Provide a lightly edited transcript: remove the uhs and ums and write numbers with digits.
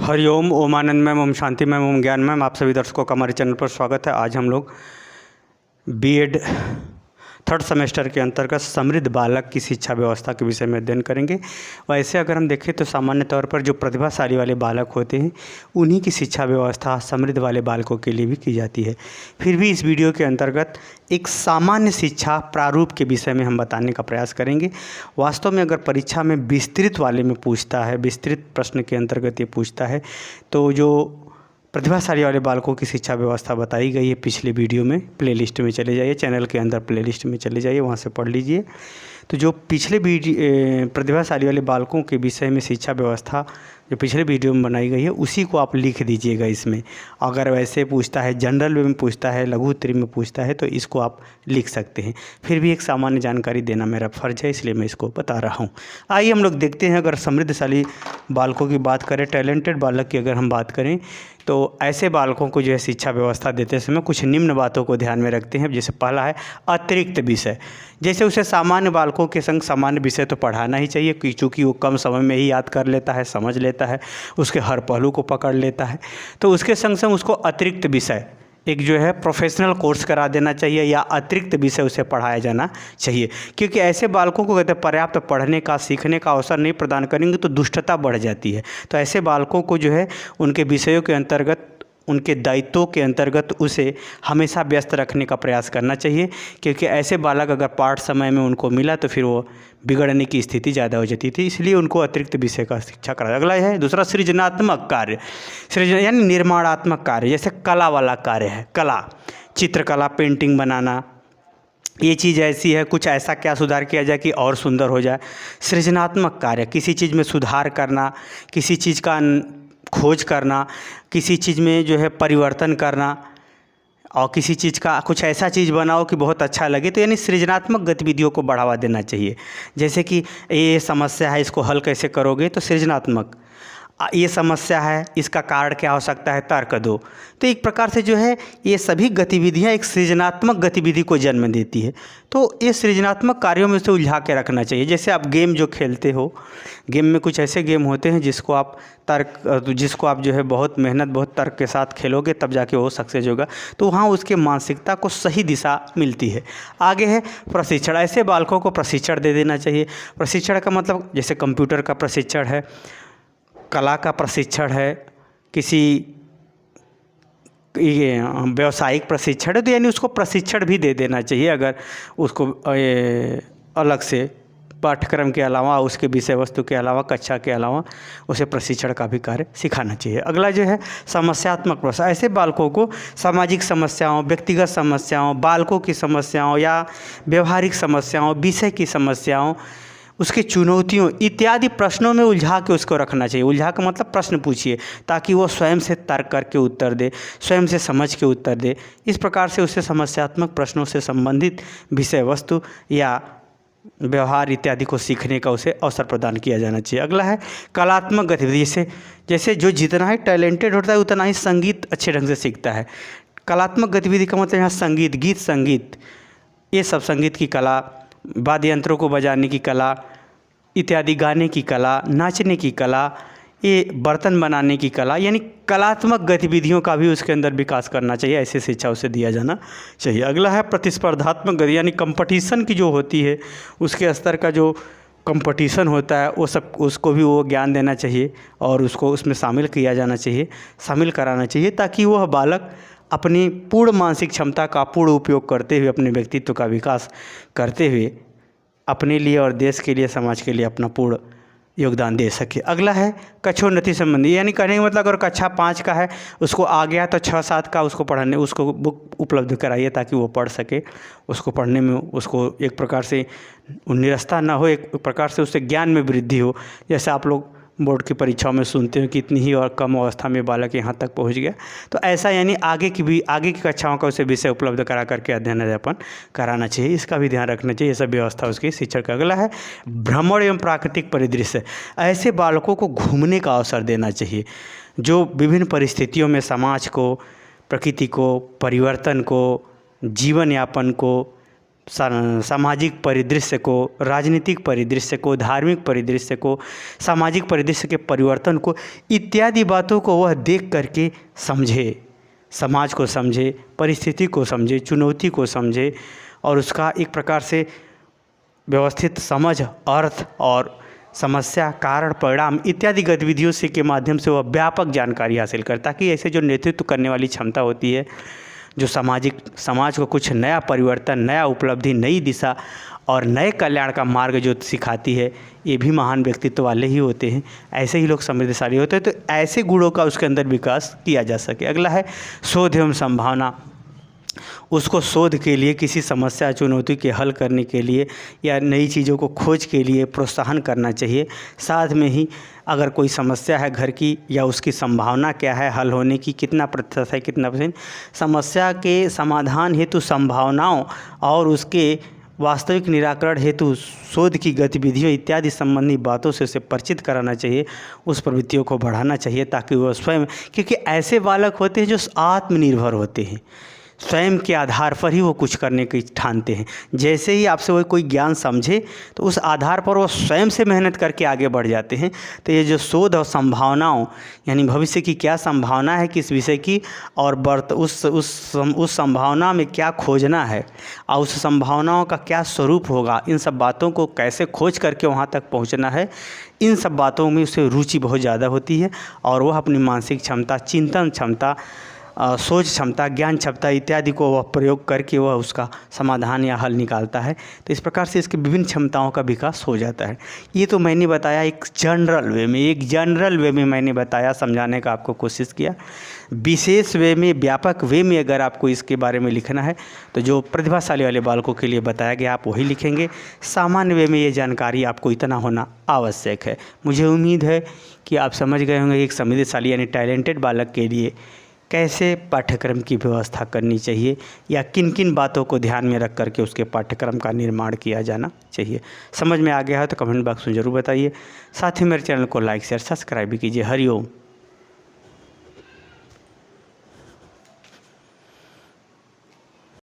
हरिओम, ओम आनंदमय, ओम शांतिमय, ओम ज्ञानमय। आप सभी दर्शकों का हमारे चैनल पर स्वागत है। आज हम लोग बीएड थर्ड सेमेस्टर के अंतर्गत समृद्ध बालक की शिक्षा व्यवस्था के विषय में अध्ययन करेंगे। वैसे अगर हम देखें तो सामान्य तौर पर जो प्रतिभाशाली वाले बालक होते हैं उन्हीं की शिक्षा व्यवस्था समृद्ध वाले बालकों के लिए भी की जाती है। फिर भी इस वीडियो के अंतर्गत एक सामान्य शिक्षा प्रारूप के विषय में हम बताने का प्रयास करेंगे। वास्तव में अगर परीक्षा में विस्तृत वाले में पूछता है, विस्तृत प्रश्न के अंतर्गत ये पूछता है, तो जो प्रतिभाशाली वाले बालकों की शिक्षा व्यवस्था बताई गई है पिछले वीडियो में, प्लेलिस्ट में चले जाइए, चैनल के अंदर प्लेलिस्ट में चले जाइए, वहाँ से पढ़ लीजिए। तो जो पिछले प्रतिभाशाली वाले बालकों के विषय में शिक्षा व्यवस्था जो पिछले वीडियो में बनाई गई है उसी को आप लिख दीजिएगा इसमें। अगर वैसे पूछता है, जनरल में पूछता है, लघु उत्तरी में पूछता है, तो इसको आप लिख सकते हैं। फिर भी एक सामान्य जानकारी देना मेरा फ़र्ज़ है, इसलिए मैं इसको बता रहा हूँ। आइए हम लोग देखते हैं। अगर समृद्धशाली बालकों की बात करें, टैलेंटेड बालक की अगर हम बात करें, तो ऐसे बालकों को जो है शिक्षा व्यवस्था देते समय कुछ निम्न बातों को ध्यान में रखते हैं। जैसे पहला है अतिरिक्त विषय। जैसे उसे सामान्य बालकों के संग सामान्य विषय तो पढ़ाना ही चाहिए, क्योंकि चूँकि वो कम समय में ही याद कर लेता है, समझ लेता है, उसके हर पहलू को पकड़ लेता है। तो उसके संग संग उसको अतिरिक्त विषय एक जो है प्रोफेशनल कोर्स करा देना चाहिए या अतिरिक्त विषय उसे पढ़ाया जाना चाहिए। क्योंकि ऐसे बालकों को कहते हैं पर्याप्त पढ़ने का, सीखने का अवसर नहीं प्रदान करेंगे तो दुष्टता बढ़ जाती है। तो ऐसे बालकों को जो है उनके विषयों के अंतर्गत, उनके दायित्वों के अंतर्गत उसे हमेशा व्यस्त रखने का प्रयास करना चाहिए। क्योंकि ऐसे बालक अगर पाठ समय में उनको मिला तो फिर वो बिगड़ने की स्थिति ज़्यादा हो जाती थी, इसलिए उनको अतिरिक्त विषय का शिक्षा करा। अगला है दूसरा सृजनात्मक कार्य। यानी निर्माणात्मक कार्य, जैसे कला वाला कार्य है, कला, चित्रकला, पेंटिंग बनाना, ये चीज़ ऐसी है, कुछ ऐसा क्या सुधार किया जाए कि और सुंदर हो जाए। सृजनात्मक कार्य, किसी चीज़ में सुधार करना, किसी चीज़ का खोज करना, किसी चीज़ में जो है परिवर्तन करना, और किसी चीज़ का कुछ ऐसा चीज़ बनाओ कि बहुत अच्छा लगे। तो यानी सृजनात्मक गतिविधियों को बढ़ावा देना चाहिए। जैसे कि ये समस्या है, इसको हल कैसे करोगे, तो सृजनात्मक। ये समस्या है, इसका कारण क्या हो सकता है, तर्क दो। तो एक प्रकार से जो है ये सभी गतिविधियाँ एक सृजनात्मक गतिविधि को जन्म देती है। तो ये सृजनात्मक कार्यों में से उलझा के रखना चाहिए। जैसे आप गेम जो खेलते हो, गेम में कुछ ऐसे गेम होते हैं जिसको आप जो है बहुत मेहनत, बहुत तर्क के साथ खेलोगे तब जाके वो सक्सेस होगा। तो वहाँ उसके मानसिकता को सही दिशा मिलती है। आगे है प्रशिक्षण। ऐसे बालकों को प्रशिक्षण दे देना चाहिए। प्रशिक्षण का मतलब जैसे कंप्यूटर का प्रशिक्षण है, कला का प्रशिक्षण है, किसी ये व्यावसायिक प्रशिक्षण है, तो यानी उसको प्रशिक्षण भी दे देना चाहिए। अगर उसको अलग से पाठ्यक्रम के अलावा, उसके विषय वस्तु के अलावा, कक्षा के अलावा उसे प्रशिक्षण का भी कार्य सिखाना चाहिए। अगला जो है समस्यात्मक प्रश्न। ऐसे बालकों को सामाजिक समस्याओं, व्यक्तिगत समस्याओं, बालकों की समस्याओं या व्यवहारिक समस्याओं, विषय की समस्याओं, उसके चुनौतियों इत्यादि प्रश्नों में उलझा के उसको रखना चाहिए। उलझा का मतलब प्रश्न पूछिए ताकि वो स्वयं से तर्क करके उत्तर दे, स्वयं से समझ के उत्तर दे। इस प्रकार से उसे समस्यात्मक प्रश्नों से संबंधित विषय वस्तु या व्यवहार इत्यादि को सीखने का उसे अवसर प्रदान किया जाना चाहिए। अगला है कलात्मक गतिविधि। जैसे जो जितना ही टैलेंटेड होता है उतना ही संगीत अच्छे ढंग से सीखता है। कलात्मक गतिविधि का मतलब यहाँ संगीत, गीत संगीत, ये सब संगीत की कला, वाद्य यंत्रों को बजाने की कला इत्यादि, गाने की कला, नाचने की कला, ये बर्तन बनाने की कला, यानी कलात्मक गतिविधियों का भी उसके अंदर विकास करना चाहिए। ऐसे शिक्षा उसे दिया जाना चाहिए। अगला है प्रतिस्पर्धात्मक गति, यानी कंपटीशन की जो होती है, उसके स्तर का जो कंपटीशन होता है वो सब, उसको भी वो ज्ञान देना चाहिए और उसको उसमें शामिल किया जाना चाहिए, शामिल कराना चाहिए, ताकि वह बालक अपनी पूर्ण मानसिक क्षमता का पूर्ण उपयोग करते हुए, अपने व्यक्तित्व का विकास करते हुए अपने लिए और देश के लिए, समाज के लिए अपना पूर्ण योगदान दे सके। अगला है कक्षोन्नति संबंधी, यानी कहने का मतलब अगर कक्षा 5 का है, उसको आ गया तो 6-7 का उसको बुक उपलब्ध कराइए ताकि वो पढ़ सके। उसको पढ़ने में उसको एक प्रकार से निरस्ता ना हो, एक प्रकार से उससे ज्ञान में वृद्धि हो। जैसे आप लोग बोर्ड की परीक्षाओं में सुनते हो कि इतनी ही और कम अवस्था में बालक यहाँ तक पहुँच गया, तो ऐसा यानी आगे की कक्षाओं का उसे विषय उपलब्ध करा करके अध्ययन अध्यापन कराना चाहिए। इसका भी ध्यान रखना चाहिए, सब व्यवस्था उसकी शिक्षक का। अगला है भ्रमण एवं प्राकृतिक परिदृश्य। ऐसे बालकों को घूमने का अवसर देना चाहिए, जो विभिन्न परिस्थितियों में समाज को, प्रकृति को, परिवर्तन को, जीवन यापन को, सामाजिक परिदृश्य को, राजनीतिक परिदृश्य को, धार्मिक परिदृश्य को, सामाजिक परिदृश्य के परिवर्तन को, इत्यादि बातों को वह देख करके समझे, समाज को समझे, परिस्थिति को समझे, चुनौती को समझे और उसका एक प्रकार से व्यवस्थित समझ, अर्थ और समस्या, कारण, परिणाम इत्यादि गतिविधियों से के माध्यम से वह व्यापक जानकारी हासिल करता है। कि ऐसे जो नेतृत्व करने वाली क्षमता होती है, जो समाज को कुछ नया परिवर्तन, नया उपलब्धि, नई दिशा और नए कल्याण का मार्ग जो सिखाती है, ये भी महान व्यक्तित्व वाले ही होते हैं। ऐसे ही लोग समृद्धशाली होते हैं। तो ऐसे गुणों का उसके अंदर विकास किया जा सके। अगला है शोध एवं संभावना। उसको शोध के लिए, किसी समस्या चुनौती के हल करने के लिए या नई चीज़ों को खोज के लिए प्रोत्साहन करना चाहिए। साथ में ही अगर कोई समस्या है घर की या उसकी संभावना क्या है हल होने की, कितना प्रतिशत है, कितना %, समस्या के समाधान हेतु संभावनाओं और उसके वास्तविक निराकरण हेतु शोध की गतिविधियों इत्यादि संबंधी बातों से उसे परिचित कराना चाहिए। उस प्रवृत्तियों को बढ़ाना चाहिए ताकि वह स्वयं, क्योंकि ऐसे बालक होते हैं जो आत्मनिर्भर होते हैं, स्वयं के आधार पर ही वो कुछ करने की ठानते हैं। जैसे ही आपसे वो कोई ज्ञान समझे तो उस आधार पर वो स्वयं से मेहनत करके आगे बढ़ जाते हैं। तो ये जो शोध और संभावनाओं, यानी भविष्य की क्या संभावना है किस विषय की, और उस संभावना में क्या खोजना है और उस संभावनाओं का क्या स्वरूप होगा, इन सब बातों को कैसे खोज करके वहाँ तक पहुँचना है, इन सब बातों में उसे रुचि बहुत ज़्यादा होती है और वह अपनी मानसिक क्षमता, चिंतन क्षमता, सोच क्षमता, ज्ञान क्षमता इत्यादि को वह प्रयोग करके वह उसका समाधान या हल निकालता है। तो इस प्रकार से इसकी विभिन्न क्षमताओं का विकास हो जाता है। ये तो मैंने बताया एक जनरल वे में मैंने बताया, समझाने का आपको कोशिश किया। विशेष वे में, व्यापक वे में अगर आपको इसके बारे में लिखना है तो जो प्रतिभाशाली वाले बालकों के लिए बताया गया आप वही लिखेंगे। सामान्य वे में ये जानकारी आपको इतना होना आवश्यक है। मुझे उम्मीद है कि आप समझ गए होंगे एक समृद्धशाली यानी टैलेंटेड बालक के लिए कैसे पाठ्यक्रम की व्यवस्था करनी चाहिए या किन किन बातों को ध्यान में रख करके उसके पाठ्यक्रम का निर्माण किया जाना चाहिए। समझ में आ गया है तो कमेंट बॉक्स में ज़रूर बताइए। साथ ही मेरे चैनल को लाइक शेयर सब्सक्राइब भी कीजिए। हरिओम।